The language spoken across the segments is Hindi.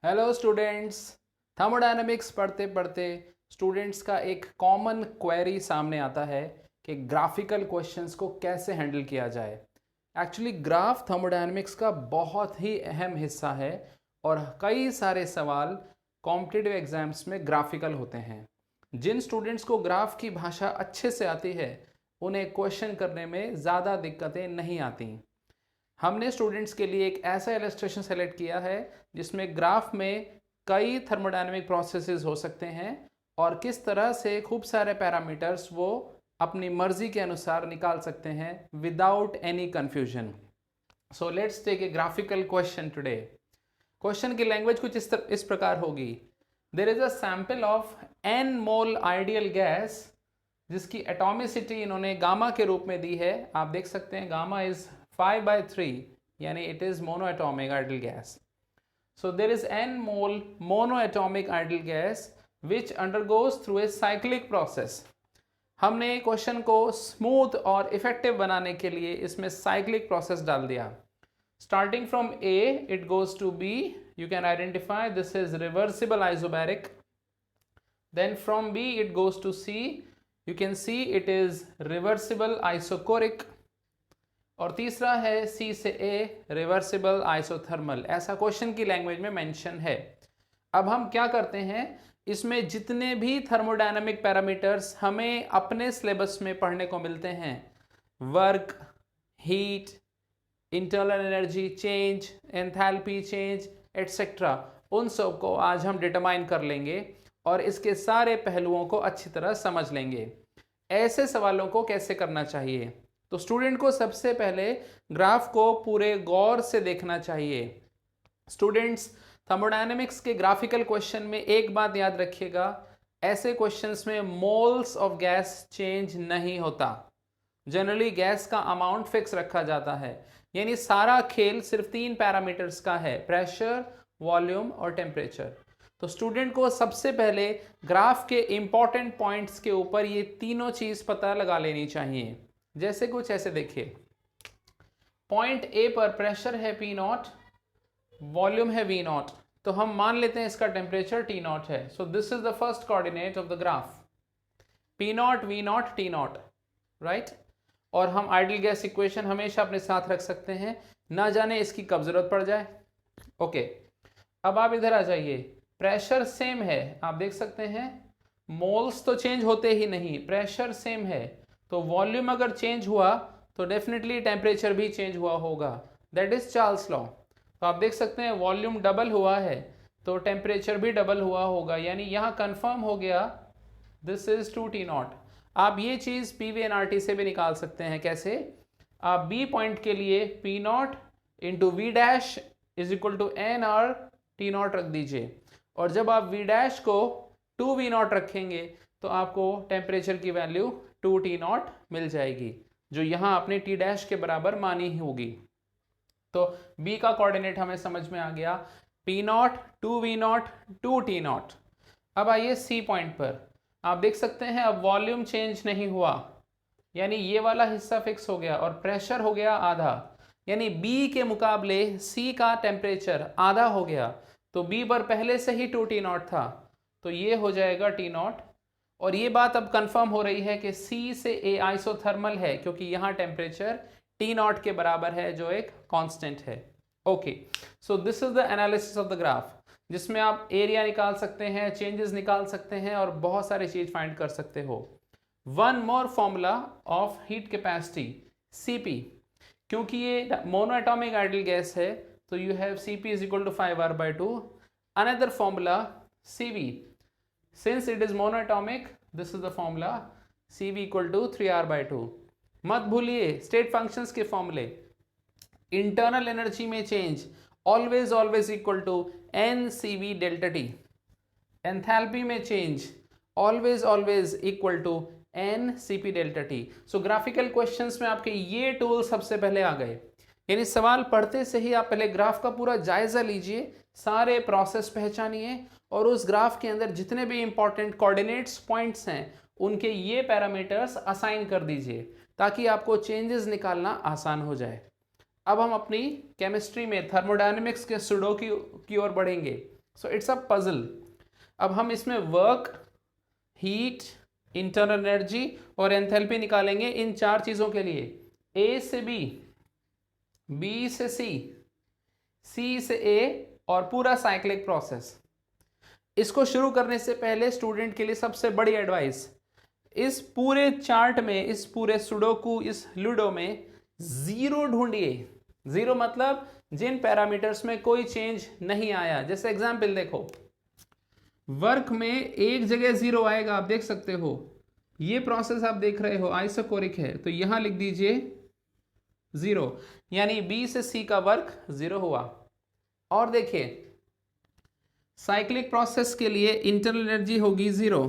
Hello students. थर्मोडायनेमिक्स पढ़ते पढ़ते स्टूडेंट्स का एक कॉमन क्वेरी सामने आता है कि ग्राफिकल क्वेश्चंस को कैसे हैंडल किया जाए। एक्चुअली ग्राफ थर्मोडायनेमिक्स का बहुत ही अहम हिस्सा है और कई सारे सवाल कॉम्पिटिटिव एग्जाम्स में ग्राफिकल होते हैं। जिन स्टूडेंट्स को ग्राफ की भाषा अच्छे से आती है उन्हें क्वेश्चन करने में ज़्यादा दिक्कतें नहीं आती। हमने स्टूडेंट्स के लिए एक ऐसा इलस्ट्रेशन सेलेक्ट किया है जिसमें ग्राफ में कई थर्मोडायनेमिक प्रोसेसेस हो सकते हैं और किस तरह से खूब सारे पैरामीटर्स वो अपनी मर्जी के अनुसार निकाल सकते हैं without any confusion. So let's take a graphical question today. Question की लैंग्वेज कुछ इस प्रकार होगी। There is a sample of n mole ideal gas जिसकी एटॉमिसिटी इन्होंने गामा के रूप में दी है। आप देख सकते हैं गामा इज 5/3 यानी it is monoatomic ideal gas. So there is n mole monoatomic ideal gas which undergoes through a cyclic process. हमने क्वेश्चन को स्मूथ और इफेक्टिव बनाने के लिए इसमें साइक्लिक प्रोसेस डाल दिया। Starting from A it goes to B. You can identify this is reversible isobaric. Then from B it goes to C. You can see it is reversible isochoric. और तीसरा है C से A रिवर्सिबल आइसोथर्मल। ऐसा क्वेश्चन की लैंग्वेज में मेंशन है। अब हम क्या करते हैं, इसमें जितने भी थर्मोडायनामिक पैरामीटर्स हमें अपने सिलेबस में पढ़ने को मिलते हैं, work, heat, internal energy change, enthalpy change etcetera, उन सब को आज हम डिटरमाइन कर लेंगे और इसके सारे पहलुओं को अच्छी तरह समझ लेंगे। ऐसे सवालों को कैसे करना चाहिए, तो स्टूडेंट को सबसे पहले ग्राफ को पूरे गौर से देखना चाहिए। स्टूडेंट्स, थर्मोडायनेमिक्स के ग्राफिकल क्वेश्चन में एक बात याद रखिएगा, ऐसे क्वेश्चंस में मोल्स ऑफ गैस चेंज नहीं होता। जनरली गैस का अमाउंट फिक्स रखा जाता है, यानी सारा खेल सिर्फ 3 पैरामीटर्स का है, प्रेशर, वॉल्यूम और टेम्परेचर। तो स्टूडेंट को सबसे पहले ग्राफ के इंपॉर्टेंट पॉइंट्स के ऊपर ये तीनों चीज पता लगा लेनी चाहिए। जैसे कुछ ऐसे देखिए, पॉइंट ए पर प्रेशर है P0, वॉल्यूम है V0, तो हम मान लेते हैं इसका टेम्परेचर T0 है। So this is the first coordinate of the graph, P0 V0 T0, right. और हम आइडियल गैस इक्वेशन हमेशा अपने साथ रख सकते हैं, ना जाने इसकी कब जरूरत पड़ जाए। ओके, अब आप इधर आ जाइए, प्रेशर सेम है, आप देख सकते हैं मोल्स तो चेंज होते ही नहीं, प्रेशर सेम है, तो वॉल्यूम अगर चेंज हुआ तो डेफिनेटली टेम्परेचर भी चेंज हुआ होगा, दैट इज चार्ल्स लॉ। तो आप देख सकते हैं वॉल्यूम डबल हुआ है तो टेम्परेचर भी डबल हुआ होगा, यानी यहाँ कंफर्म हो गया दिस इज 2T0। आप ये चीज़ PV&RT से भी निकाल सकते हैं। कैसे? आप B पॉइंट के लिए P0 into V dash is equal to NR T0 रख दीजिए, और जब आप V डैश को 2V0 रखेंगे तो आपको टेम्परेचर की वैल्यू 2T0 मिल जाएगी, जो यहाँ अपने T डैश के बराबर मानी होगी। तो B का कोऑर्डिनेट हमें समझ में आ गया, P0 2V0 2T0। अब आइए C पॉइंट पर, आप देख सकते हैं अब वॉल्यूम चेंज नहीं हुआ, यानी ये वाला हिस्सा फिक्स हो गया, और प्रेशर हो गया आधा, यानी B के मुकाबले C का टेम्परेचर आधा हो गया। तो B पर पहले से ही 2T0 था, तो ये हो जाएगा T0। और ये बात अब कंफर्म हो रही है कि C से A आइसोथर्मल है, क्योंकि यहाँ टेम्परेचर T0 के बराबर है, जो एक कांस्टेंट है। Okay, so this is the analysis of the graph, जिसमें आप एरिया निकाल सकते हैं, चेंजेस निकाल सकते हैं और बहुत सारी चीज फाइंड कर सकते हो। One more formula of heat capacity Cp, क्योंकि ये मोनोएटॉमिक आइडियल गैस है तो you have Cp is equal to 5R/2। Another formula Cv, since it is monoatomic, this is the formula Cv equal to 3R/2। मत भूलिए स्टेट फंक्शंस के फॉर्मूले, इंटरनल एनर्जी में change always always equal to NCV delta T, enthalpy में change always always equal to NCP delta T। So graphical questions में आपके ये टूल सबसे पहले आ गए, यानी सवाल पढ़ते से ही आप पहले ग्राफ का पूरा जायजा लीजिए, सारे प्रोसेस पहचानिए और उस ग्राफ के अंदर जितने भी इंपॉर्टेंट कोऑर्डिनेट्स पॉइंट्स हैं उनके ये पैरामीटर्स असाइन कर दीजिए, ताकि आपको चेंजेस निकालना आसान हो जाए। अब हम अपनी केमिस्ट्री में थर्मोडायनेमिक्स के सुडोकू की ओर बढ़ेंगे। So it's a puzzle. अब हम इसमें वर्क, हीट, इंटरनल एनर्जी और एंथैल्पी निकालेंगे इन चार चीज़ों के लिए, ए से बी, बी से सी, सी से ए और पूरा साइक्लिक प्रोसेस। इसको शुरू करने से पहले स्टूडेंट के लिए सबसे बड़ी एडवाइस, इस पूरे चार्ट में, इस पूरे सुडोकू, इस लूडो में जीरो ढूंढिए। जीरो मतलब जिन पैरामीटर्स में कोई चेंज नहीं आया। जैसे एग्जाम्पल देखो, वर्क में एक जगह जीरो आएगा, आप देख सकते हो। ये प्रोसेस आप देख रहे हो आइसोकोरिक है, तो यहां लिख दीजिए जीरो, यानी बी से सी का वर्क जीरो हुआ। और देखिए साइक्लिक प्रोसेस के लिए इंटरनल एनर्जी होगी जीरो,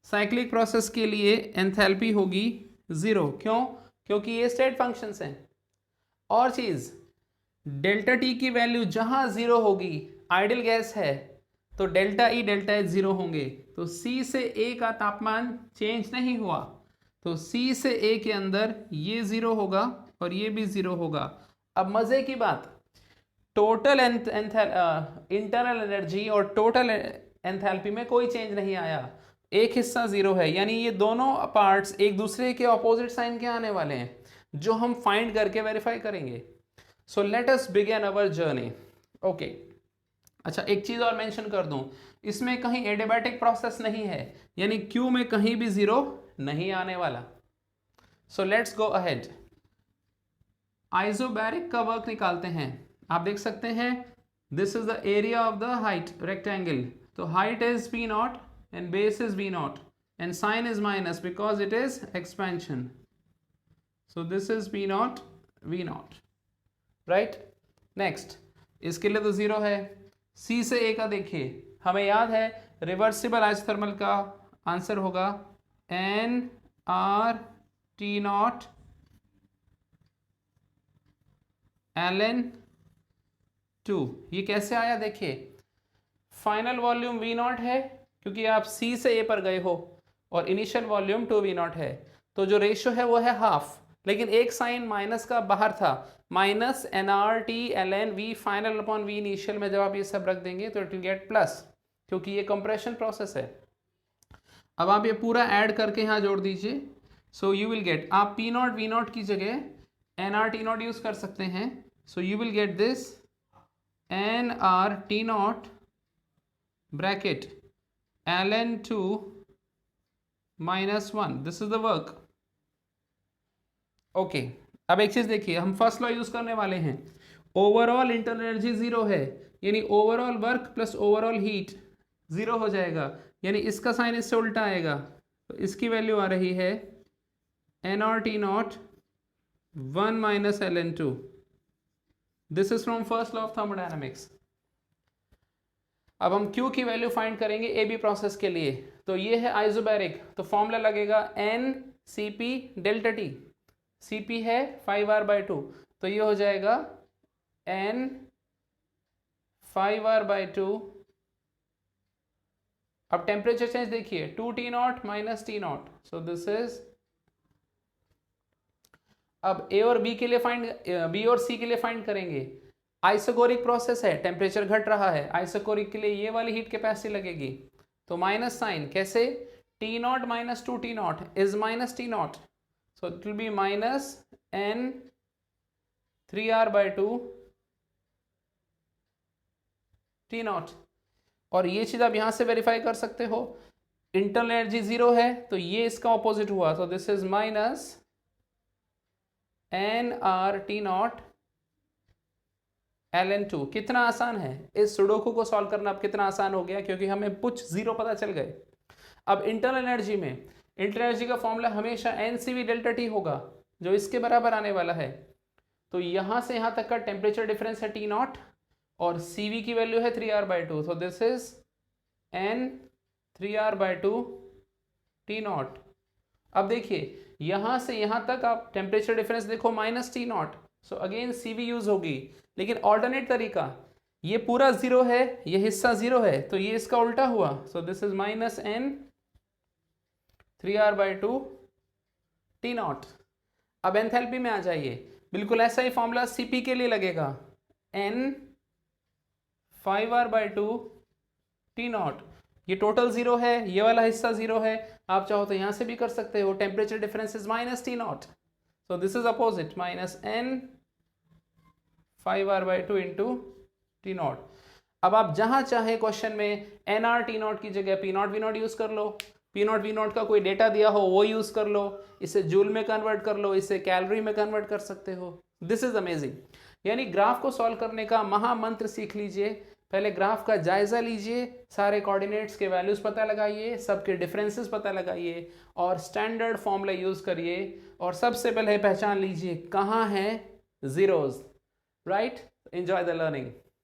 साइक्लिक प्रोसेस के लिए एंथैल्पी होगी जीरो। क्यों? क्योंकि ये स्टेट फंक्शंस हैं। और चीज, डेल्टा टी की वैल्यू जहां जीरो होगी, आइडियल गैस है, तो delta E delta H zero होंगे। तो सी से ए का तापमान चेंज नहीं हुआ, तो सी से ए के अंदर ये जीरो होगा और ये भी जीरो होगा। अब मजे की बात, टोटल इंटरनल एनर्जी और टोटल एंथैल्पी में कोई चेंज नहीं आया, एक हिस्सा जीरो है, यानी ये दोनों पार्ट्स एक दूसरे के ऑपोजिट साइन के आने वाले हैं, जो हम फाइंड करके वेरीफाई करेंगे। So let us begin our journey. Okay, अच्छा एक चीज और मेंशन कर दूं, इसमें कहीं एडियाबैटिक प्रोसेस नहीं है, यानी क्यू में कहीं भी जीरो नहीं आने वाला। So let's go ahead. Isobaric का वर्क निकालते हैं। आप देख सकते हैं this is the area of the height rectangle, तो height is P nought and base is v naught and sign is minus because it is expansion. So this is p naught v naught, right? Next, इसके लिए तो जीरो है। C से A का देखिए, हमें याद है रिवर्सिबल आइसोथर्मल का आंसर होगा n r t naught ln 2। ये कैसे आया देखिए, फाइनल वॉल्यूम v naught है क्योंकि आप C से A पर गए हो, और इनिशियल वॉल्यूम 2v0 है, तो जो रेशियो है वो है हाफ, लेकिन एक साइन माइनस का बाहर था, minus nRT ln v final upon v initial में जब आप ये सब रख देंगे तो इट विल गेट प्लस, क्योंकि ये कंप्रेशन प्रोसेस है। अब आप ये पूरा ऐड करके यहाँ जोड़ दीजिए, सो यू विल गेट, आप P नॉट V नॉट की जगह nRT नॉट यूज कर सकते हैं, so you will get this nRT not bracket ln 2 minus 1, this is the work. Okay, अब एक चीज देखिए, हम फर्स्ट लॉ यूज करने वाले हैं। ओवरऑल इंटरनल एनर्जी जीरो है, यानी overall work plus overall heat zero हो जाएगा, यानी इसका साइन इससे उल्टा आएगा, तो इसकी वैल्यू आ रही है nRT not 1 minus ln 2। This is from first law of thermodynamics. अब हम Q की वैल्यू फाइंड करेंगे ए बी प्रोसेस के लिए, तो ये है आइसोबैरिक, तो फॉर्मूला लगेगा n Cp delta T। Cp है 5r/2, तो ये हो जाएगा n 5r/2। अब टेम्परेचर चेंज देखिए, 2T not minus T not, so this is, अब A और B के लिए B और C के लिए फाइंड करेंगे। आइसोकोरिक प्रोसेस है, टेम्परेचर घट रहा है, आइसोकोरिक के लिए ये वाली हीट कैपेसिटी लगेगी, तो माइनस साइन कैसे, T not minus 2T not is minus T not, so it will be minus n 3r/2 T not. और ये चीज आप यहां से वेरीफाई कर सकते हो, इंटरनल एनर्जी जीरो है तो ये इसका ऑपोजिट हुआ, तो this is minus nRT not ln 2। कितना आसान है इस सुडोकू को सॉल्व करना, अब कितना आसान हो गया, क्योंकि हमें कुछ जीरो पता चल गए। अब इंटरनल एनर्जी में, इंटरनल एनर्जी का फॉर्मूला हमेशा NCV डेल्टा T होगा, जो इसके बराबर आने वाला है, तो यहां से यहां तक का टेम्परेचर डिफरेंस है T नॉट, और CV की वैल्यू है 3r/2, तो this is n 3r/2 T not. अब देखिए यहां से यहां तक आप टेम्परेचर डिफरेंस देखो minus T not, so again CV use होगी, लेकिन ऑल्टरनेट तरीका, ये पूरा जीरो है, ये हिस्सा जीरो है, तो ये इसका उल्टा हुआ, so this is minus n 3r/2 T not. अब एंथैल्पी में आ जाइए, बिल्कुल ऐसा ही फॉर्मूला Cp के लिए लगेगा, n 5r/2 T0। ये टोटल जीरो है, ये वाला हिस्सा जीरो है, आप चाहो तो यहां से भी कर सकते हो। Temperature difference is -T0, so this is opposite -n 5r/2 into T0। अब आप जहां चाहे क्वेश्चन में nr T0 की जगह P0 V0 यूज कर लो, P0 V0 का कोई डेटा दिया हो वो यूज कर लो, इसे जूल में कन्वर्ट कर लो, इसे कैलोरी में कन्वर्ट कर सकते हो। This is amazing. यानी ग्राफ को सॉल्व करने का महामंत्र सीख लीजिए। पहले ग्राफ का जायजा लीजिए, सारे कोऑर्डिनेट्स के वैल्यूज पता लगाइए, सबके डिफरेंसेस पता लगाइए और स्टैंडर्ड फॉर्मूला यूज करिए, और सबसे पहले पहचान लीजिए कहाँ है zeros. Right, enjoy the learning.